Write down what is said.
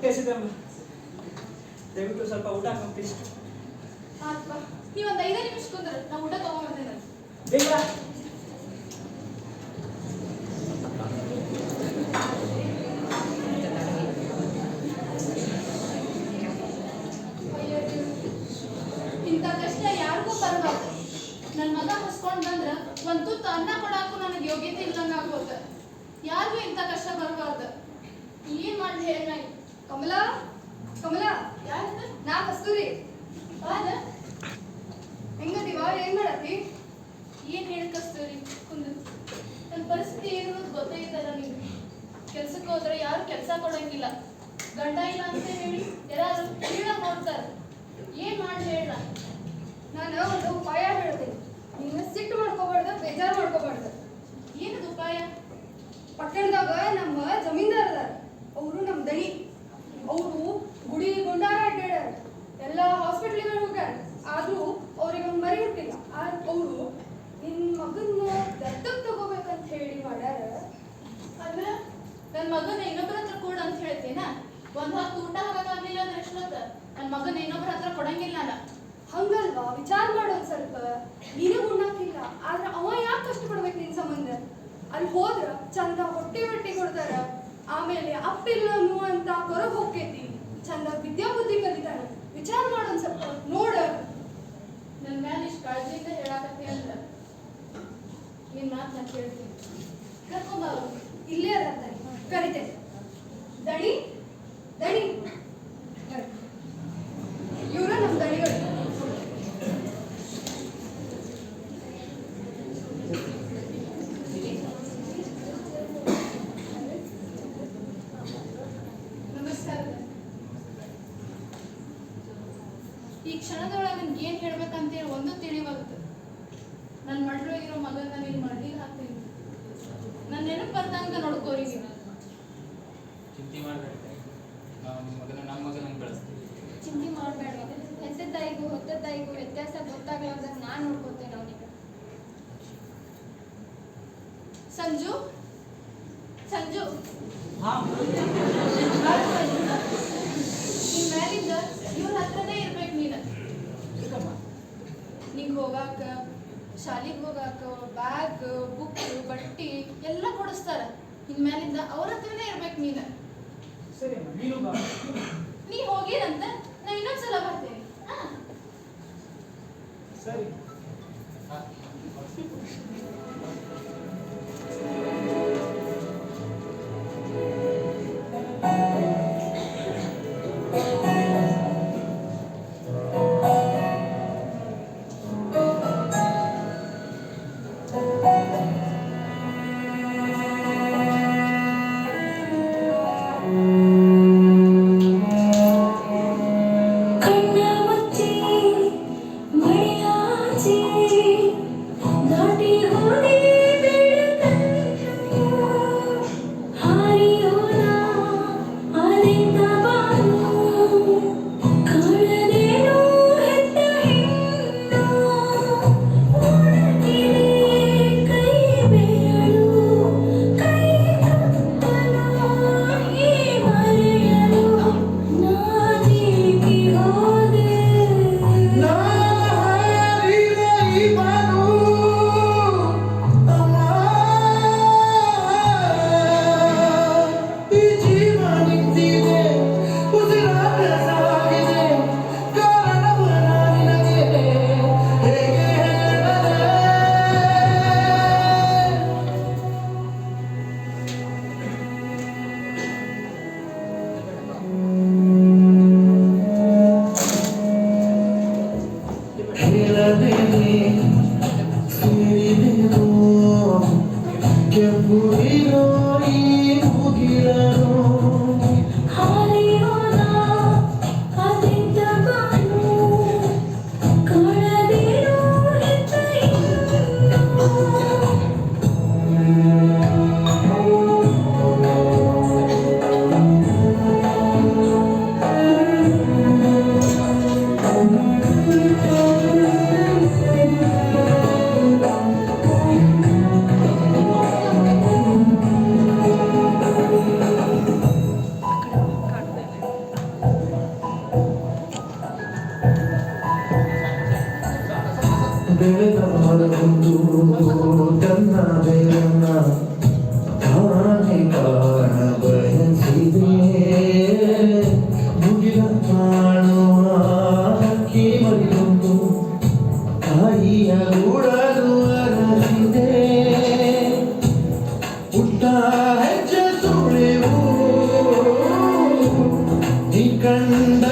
ಕೇಳಿಸಿದ್ರಮ್ಮ, ದಯವಿಟ್ಟು ಸ್ವಲ್ಪ ಊಟ ಹಾಕಿ ಪ್ಲೀಸ್. ನೀವೊಂದು 5 ನಿಮಿಷ ಕುಂದ್ರೆ ನಾವು ಊಟ ತಗೊಂಡ್ಬರ್ತೇನೆ. ಬೇಗ. ಇಂಥ ಕಷ್ಟ ಯಾರಿಗೂ ಬರಬಾರ್ದು. ನನ್ನ ಮಗ ಹಸ್ಕೊಂಡ್ ಬಂದ್ರ ಒಂದು ತುತ್ತು ಅನ್ನ ಕೊಡಾಕು ನನಗೆ ಯೋಗ್ಯತೆ ಇಲ್ಲಂಗ ಆಗೋದ. ಯಾರಿಗೂ ಇಂಥ ಕಷ್ಟ ಬರಬಾರ್ದು. ಏನ್ ಮಾಡ್ಲಿ ಹೇಳ? ಕಮಲಾ, ಕಮಲಾ, ಯಾರ? ನಾ ಕಸ್ತೂರಿ. ಹೆಂಗದಿವ? ಏನ್ ಮಾಡತ್ತಿ? ಏನ್ ಹೇಳ ಕಸ್ತೂರಿ? ಕುಂದು ನನ್ನ ಪರಿಸ್ಥಿತಿ ಏನು ಅಂತ ಗೊತ್ತಾಗಿದ್ದಲ್ಲ ನಿಮ್ಗೆ. ಕೆಲ್ಸಕ್ಕೆ ಹೋದ್ರೆ ಯಾರು ಕೆಲಸ ಕೊಡಂಗಿಲ್ಲ. ಗಂಡ ಇಲ್ಲ ಅಂತ ಹೇಳಿ ಯಾರು ಕೀಳಾಗಿ ನೋಡ್ತಾರೆ. ಏನ್ ಮಾಡಿ ಹೇಳ? ನಾನು ಒಂದು ಉಪಾಯ ಹೇಳ್ತೀನಿ. ನೀನು ಸಿಟ್ಟು ಮಾಡ್ಕೋಬಾರ್ದು, ಬೇಜಾರು ಮಾಡ್ಕೋಬಾರ್ದು. ಏನದು ಉಪಾಯ? ಪಟ್ಟಣದಾಗ ನಮ್ಮ ಜಮೀನ್ದಾರ್ ಅದಾರ. ಅವರು ನಮ್ಮ ದಣಿ. ಅವರು ಗುಡಿ ಗುಂಡಾರ ಅಡ್ಡಾಡ್ಯಾರ, ಎಲ್ಲ ಹಾಸ್ಪಿಟ್ಲಿಗೆ ಹೋಗ್ಯಾರ. ಆದ್ರೂ ಅವ್ರಿಗೆ ಒಂದು ಮರಿ ಹುಟ್ಟಿಲ್ಲ. ಅವರು ನಿನ್ನ ಮಗನ್ನ ದತ್ತಕ್ಕೆ ತಗೋಬೇಕಂತ ಹೇಳಿ ಮಾಡ್ಯಾರ. ಅಂದ್ರ ನನ್ನ ಮಗನ ಇನ್ನೊಬ್ಬರ ಹತ್ರ ಕೊಡ ಅಂತ ಹೇಳ್ತೇನ? ಒಂದ್ ಹೊತ್ತು ಊಟ ಹಾಕಾಗ್ಲಿಲ್ಲ ಅಂದ್ರೆ ಎಷ್ಟೊತ್ತ ನನ್ನ ಮಗನ ಇನ್ನೊಬ್ಬರ ಹತ್ರ ಕೊಡಂಗಿಲ್ಲ ನಾನು. ಹಂಗಲ್ವಾ? ವಿಚಾರ ಮಾಡೋದು ಸ್ವಲ್ಪ. ನೀನು ಉಣ್ಣಾಕಿಲ್ಲ, ಆದ್ರೆ ಅವ ಯಾಕೆ ಕಷ್ಟಪಡ್ಬೇಕು ನಿನ್ ಸಂಬಂಧ? ಅಲ್ಲಿ ಹೋದ್ರ ಚಂದ ಹೊಟ್ಟಿ ಕೊಡ್ತಾರ. ಆಮೇಲೆ ಅಪ್ಪಿಲ್ಲ ಅಂತ ಹೊರಗೆ ಹೋಗ್ತೈತಿ. ಚಂದ ವಿದ್ಯಾ ಬುದ್ಧಿ ಕಲಿತಾನ. ವಿಚಾರ ಮಾಡೋದು ಸ್ವಲ್ಪ ನೋಡ. ನನ್ನ ಮ್ಯಾಲ ಇಷ್ಟು ಕಾಳಜಿಯಿಂದ ಹೇಳಾಕತ್ತಿ ಅಂದ್ರ ನಿನ್ ಮಾತು ನಾನು ಕೇಳ್ತೀನಿ. ಕರ್ಕೊಂಬ ಇಲ್ಲೇ ಅದ ಕರಿತೇನೆ. ದಣಿ, ದಣಿ, ಇವ್ರ ನಮ್ಮ ದಣಿಗಳು. ನಮಸ್ಕಾರ. ಈ ಕ್ಷಣದೊಳಗೆ ನನ್ಗೆ ಏನ್ ಹೇಳ್ಬೇಕಂತೇಳಿ ಒಂದು ತಿಳಿವಾಗುತ್ತೆ. ನನ್ನ ಮಡ್ಲೊಳಗಿರೋ ಮಗನ ನೀನ್ ಮಡ್ಲಿಗೆ ಹಾಕ್ತೀನಿ. ನನ್ನ ನೆನಪು ಬರ್ದಂಗ ನೋಡ್ಕೋರಿ ನೀವು. ಚಿಂತೆ ಮಾಡಬೇಡ, ನಮ್ಮ ಮಗನ ಬೆಳೆಸ್ತೀವಿ. ಚಿಂತೆ ಮಾಡಬೇಡ. ಹೆತ್ತ ತಾಯಿಗೂ ಹೊತ್ತ ತಾಯಿಗೂ ವ್ಯತ್ಯಾಸ ಗೊತ್ತಾಗ್ಲಾರ್ದಾಗ ನಾನು ನೋಡ್ಕೋತೇನೆ ಅವನಿಗೆ. ಸಂಜು, ಸಂಜು, ನಿನ್ ಮ್ಯಾಲಿಂದ ಇವ್ರ ಹತ್ರನೇ ಇರ್ಬೇಕು ನೀನು. ನಿಂಗೆ ಹೋಗಾಕ, ಶಾಲಿಗೆ ಹೋಗಾಕ ಬ್ಯಾಗ್, ಬುಕ್, ಬಟ್ಟಿ ಎಲ್ಲ ಕೊಡಿಸ್ತಾರ. ಇನ್ ಮ್ಯಾಲಿಂದ ಅವ್ರ ಹತ್ರನೇ ಇರ್ಬೇಕು ನೀನು. ಸರಿ ಅಮ್ಮ, ನೀನು ಬಾ. ನೀ ಹೋಗಿರಂತ ನಾ ಇನ್ನೊಂದ್ಸಲ ಬರ್ತೇನೆ. ಸರಿ. ಕಣ್ಣ ಮುಚ್ಚಿ ಮಳೆಯ ಬೆಳೆದ ಮರವೊಂದು ತನ್ನ ಬೆರನ್ನ ತಾನೇ ಕಾಣ ಬಯಸಿದೆ ಮುಗಿಲ ಕಾಣುವ ಹಕ್ಕಿ ಮರಿಯೊಂದು ತಾಯಿಯ ಗೂಡಲು ಅರಸಿದೆ ಪುಟ್ಟ ಹೆಜ್ಜೆ ಸುಳಿವು ನೀ ಕಂಡ